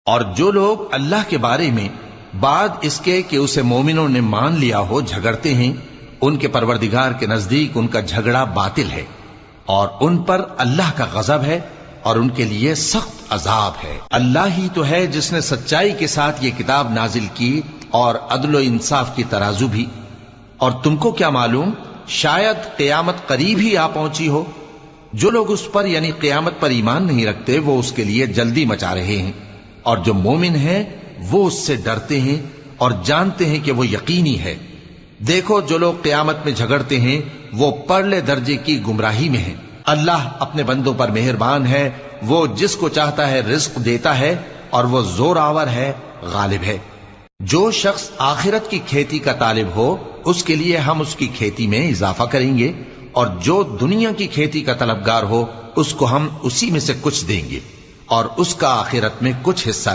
اور جو لوگ اللہ کے بارے میں بعد اس کے کہ اسے مومنوں نے مان لیا ہو جھگڑتے ہیں، ان کے پروردگار کے نزدیک ان کا جھگڑا باطل ہے، اور ان پر اللہ کا غضب ہے اور ان کے لیے سخت عذاب ہے۔ اللہ ہی تو ہے جس نے سچائی کے ساتھ یہ کتاب نازل کی اور عدل و انصاف کی ترازو بھی۔ اور تم کو کیا معلوم، شاید قیامت قریب ہی آ پہنچی ہو۔ جو لوگ اس پر یعنی قیامت پر ایمان نہیں رکھتے وہ اس کے لیے جلدی مچا رہے ہیں، اور جو مومن ہیں وہ اس سے ڈرتے ہیں اور جانتے ہیں کہ وہ یقینی ہے۔ دیکھو جو لوگ قیامت میں جھگڑتے ہیں وہ پرلے درجے کی گمراہی میں ہیں۔ اللہ اپنے بندوں پر مہربان ہے، وہ جس کو چاہتا ہے رزق دیتا ہے اور وہ زور آور ہے، غالب ہے۔ جو شخص آخرت کی کھیتی کا طالب ہو اس کے لیے ہم اس کی کھیتی میں اضافہ کریں گے، اور جو دنیا کی کھیتی کا طلبگار ہو اس کو ہم اسی میں سے کچھ دیں گے، اور اس کا آخرت میں کچھ حصہ